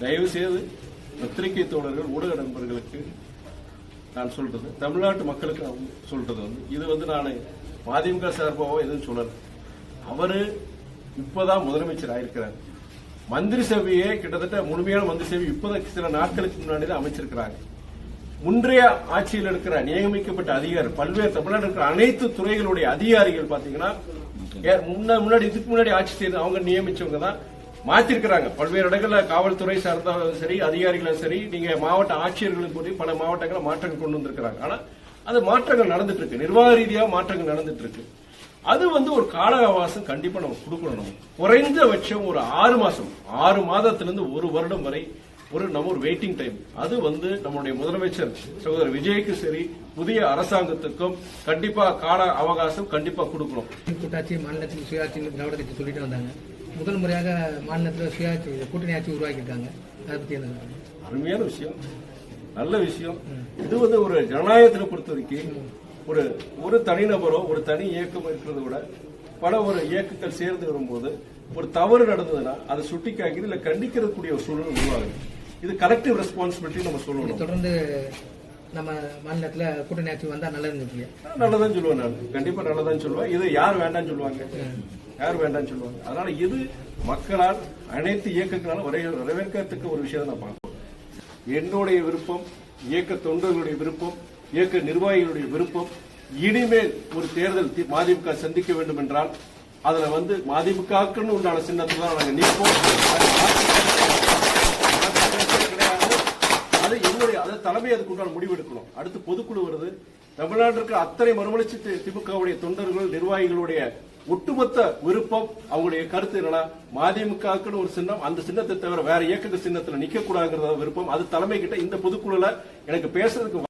தயவு செய்து பத்திரிகை தோழர்கள் ஊடக நண்பர்களுக்கு நான் சொல்றது, தமிழ்நாட்டு மக்களுக்கு நான் சொல்றது இது நான் மதிமுக சார்பாக எதுவும் சொல்லல. அவரு இப்பதான் முதலமைச்சர் ஆயிருக்கிறார். மந்திரி சபையே கிட்டத்தட்ட முழுமையான மந்திரி சபை இப்பதான் சில நாட்களுக்கு முன்னாடி தான் அமைச்சிருக்கிறாங்க. முன்றைய ஆட்சியில் இருக்கிற நியமிக்கப்பட்ட அதிகாரி பல்வேறு தமிழ்நாடு இருக்கிற அனைத்து துறைகளுடைய அதிகாரிகள் பாத்தீங்கன்னா முன்னாடி இதுக்கு முன்னாடி ஆட்சி செய்து அவங்க நியமிச்சவங்க தான் மாத்திருக்கிறாங்க. பல்வேறு இடங்கள்ல காவல்துறை சார்ந்தாலும் சரி, அதிகாரிகளும் சரி, நீங்க மாவட்ட ஆட்சியர்களும் கூட பல மாவட்டங்கள மாற்றங்கள் கொண்டு வந்திருக்கிறாங்க. ஆனா அது மாற்றங்கள் நடந்துட்டு இருக்கு, நிர்வாக ரீதியாக மாற்றங்கள் நடந்துட்டு இருக்கு. அது ஒரு கால அவகாசம் கண்டிப்பா நம்ம கொடுக்கணும். குறைந்தபட்சம் ஒரு 6 மாதத்திலிருந்து 1 வருடம் வரை நம்ம ஒரு வெயிட்டிங் டைம். அது நம்முடைய முதலமைச்சர் சகோதரர் விஜய்க்கு சரி, புதிய அரசாங்கத்துக்கும் கண்டிப்பா கால அவகாசம் கண்டிப்பா கொடுக்கணும். கூட்டாட்சி மாநிலத்தில் சுயாட்சி திராவிட கட்சி சொல்லிட்டு வந்தாங்க. முதல் முறையாக மாநிலத்தில் சுயாட்சி கூட்டணி ஆட்சி உருவாக்கியிருக்காங்க. அதை பத்தி என்ன? அருமையான விஷயம், நல்ல விஷயம். இது ஒரு ஜனநாயகத்தில் பொறுத்த வரைக்கும் ஒரு தனிநபரோ ஒரு தனி இயக்கம் இருக்கிறத விட பல ஒரு இயக்கங்கள் சேர்ந்து வரும்போது ஒரு தவறு நடந்ததுன்னா அதை சுட்டிக்காக்கி இல்ல கண்டிக்கிறக்கூடிய ஒரு சூழல் உருவாகுது. இது கலெக்டிவ் ரெஸ்பான்சிபிலிட்டி நம்ம சொல்லணும். தொடர்ந்து நம்ம மாநிலத்தில் கூட்டணி ஆட்சி வந்தா நல்லது. நல்லதான் சொல்லுவேன், நான் கண்டிப்பா நல்லதான் சொல்லுவேன். இது யார் வேண்டாம்னு சொல்லுவாங்க? யார் வேண்டாம்னு சொல்லுவாங்க? அதனால இது மக்களால் அனைத்து இயக்கங்களாலும் வரவேற்கத்தக்க ஒரு விஷயம் நான் பார்க்கிறேன். என்னுடைய விருப்பம், இயக்க தொண்டர்களுடைய விருப்பம், இயக்க நிர்வாகிகளுடைய விருப்பம், இனிமேல் ஒரு தேர்தல் மதிமுக சந்திக்க வேண்டும் என்றால் அதுல மதிமுகக்குன்னு உண்டான சின்னத்தை தான் நாங்கள் நிற்போம். அது என்னுடைய தலைமை அதுக்கு உண்டான முடிவு எடுக்கணும். அடுத்து பொதுக்குழு வருது. தமிழ்நாட்டில் இருக்கிற அத்தனை மறுமலர்ச்சி திமுகவுடைய தொண்டர்கள் நிர்வாகிகளுடைய ஒட்டுமொத்த விருப்பம், அவங்களுடைய கருத்து என்னன்னா மதிமுகக்குன்னு ஒரு சின்னம், அந்த சின்னத்தை தவிர வேற இயக்க சின்னத்துல நிக்க கூடாதுங்கிறத விருப்பம். அது தலைமை கிட்ட இந்த பொதுக்குழுல எனக்கு பேசுறதுக்கு